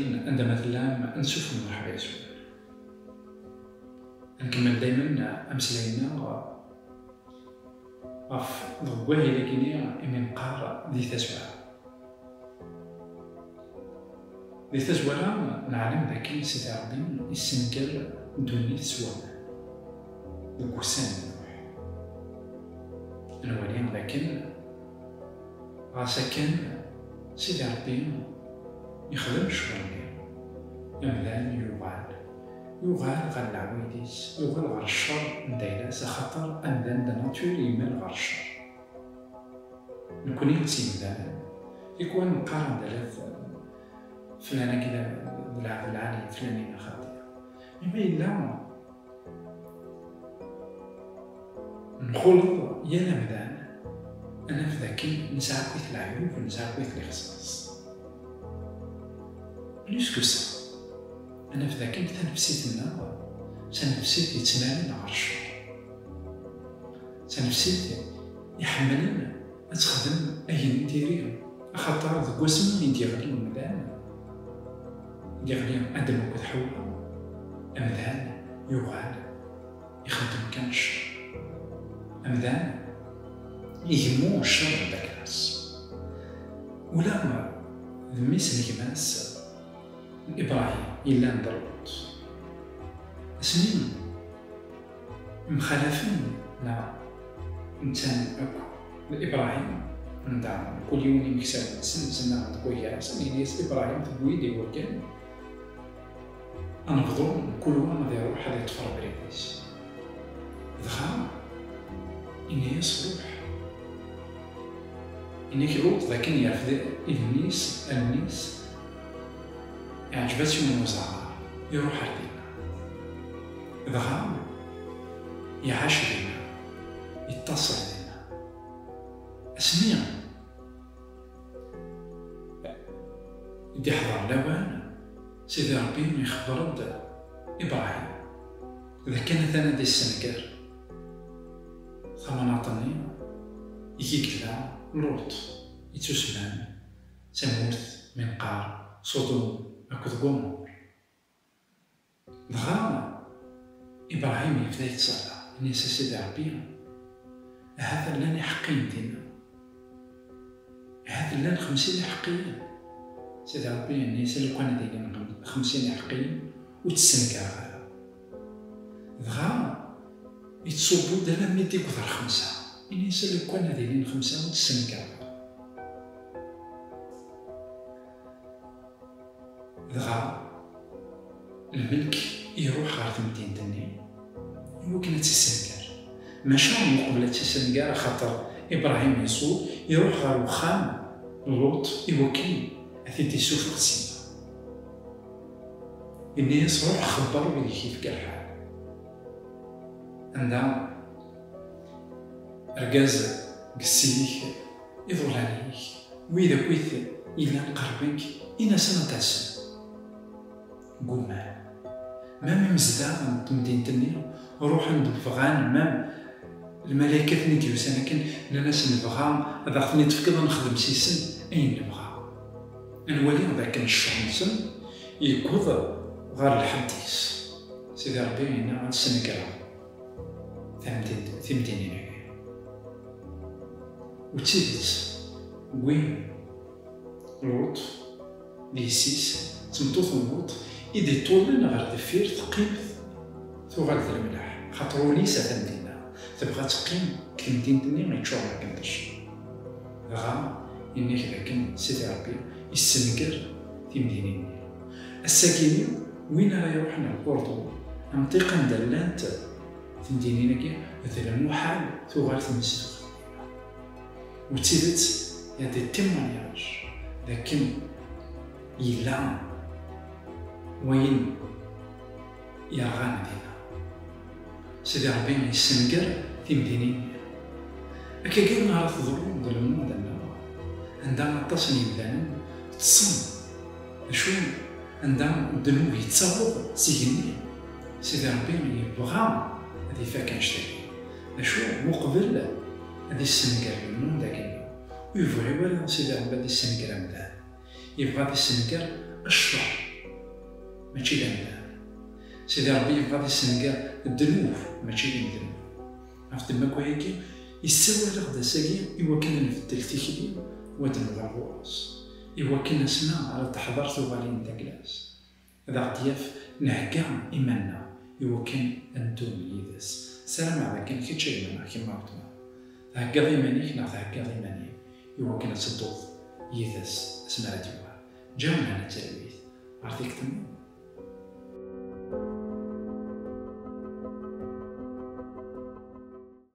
مساكين عندما مثلا نشوف مرحبا يسوع نكمل دائما أمسلينا غف ضواه إلا كينيا إمن قار ذي تسوى ذي تسوى نعلم ذاكي سيدي ربي السنكر دوني تسوى وكسان نولي لكن غاسا كان سيدي ربي يخدم شغل يمدان يغال غير العويديس يغال غير الشر ندايلاس خاطر أمدان دا ناتور يمال غير الشر نكون يتسيمدان يكون مقارن دالات فلانة كدا بالعالي فلانين خاطئة مما إلا نخلط يا نمدان أنا في ذاكي نسعى كويت العيوب ونسعى كويت الإخصاص بلوس كو سا أنا في ذاكي تنفسيتنا تنفسيت يتمالي مع الشر تنفسيت يحملنا أتخدم أي نديريها خاطر ذوك واسم يدير لي مدان يدير لي أدم وكد حوا أمدان يغال يخدم كان الشر أمدان يهمو الشر داك الناس ولا ذميس الكماس إبراهيم إلا ندربط سنين مخالفين لا إنسان أكو إبراهيم ندعم كل يوم يكسب سنة عند كويا سنين يس إبراهيم تبوي دي وكان أنا بظن كل واحد ما يروح هذا يتفرج بريديس دخل إني يصرح إنك لوط لكن يرفض الناس يعجبتهم المزارع يروح علينا دخل يعاش بينا يتصل بينا أسميا يدي حضر لوان سيدي ربي يخبر إبراهيم إذا كانت أنا دي السنكر ثم نعطني يكيكلا لوط يتسلم تموت من قار صدوم أكد قمر دغا إبراهيم يبدا يتصالح إني سيدي ربي هذا لاني حقين دينا هذا لان 50 حقين سيدي ربي إني سالو كان دايرين 50 حقين وتسنكر هذا دغا يتصوبوا دالا ميدي كثر 5 إني سالو كان دايرين 5 وتسنكر دغا الملك يروح غير تمدين دني يمكن تسنكر ماشي مقبل تسنكر خاطر إبراهيم يسوع يروح غير وخام لوط يوكل أثيتي سوف قسيمة الناس روح خبروا بلي كيف الحال عندها ركاز قسيك يظلانيك وإذا كويت إلا نقربك إنا سنة تاسم قول مام مزدا تمدين تني روح عند الفغان مام الملائكة نيكيوس أنا كان الناس نبغى ضغطني تفكر نخدم سيسن أين نبغى نولي ذاك الشمس يكوض غير الحديث سيدي ربي هنا عند السنكرة ثمتين هنا وتيدت وين لوط ليسيس تمطوط لوط إذا طولنا غير دفير تقيم ثغال الملاح خاطرو ليس تمدينا تبغى تقيم كلمتين تني ما يتشوع ما كندش غا إنك لكن سيدي ربي يسنكر تمدينين الساكيني وين راه يروحنا لبوردو منطقة دلانت تمدينينك مثلا محال ثغال تمسدو وتيدت يدي تيمونياج لكن يلا وين يرغان دينا سيدي ربي يسنكر في مدينين هكا كاين نهار الظلم ديال الموند عندها تصني مدان تصن شو عندها الذنوب يتصاوب سيجني سيدي ربي يبغى هذه فاك نشتري شو مقبل هذه السنكر الموند كاين ويبغي ولا سيدي ربي هذه السنكر مدان يبغى هذه السنكر الشر ماشي لندم. سيدي ربي غادي يسنقر الذنوب ماشي الذنوب. عرفت تماك وهيك يسوى غدا ساقي إوا كنا نفدل تيكلي ودنو الغواص، إوا كنا سنا على تحضر ثوالين تاكلاس. هذا غدياف نهكا إيماننا إوا كان أنتم يدس سلام على كان كي تشي منا كيما قلتنا هكا إيمانيك ناخذ هكا إيمانيك إوا كنا تصدوض يدس اسمها ديوها جاونا على التلويث عرفتي كتمو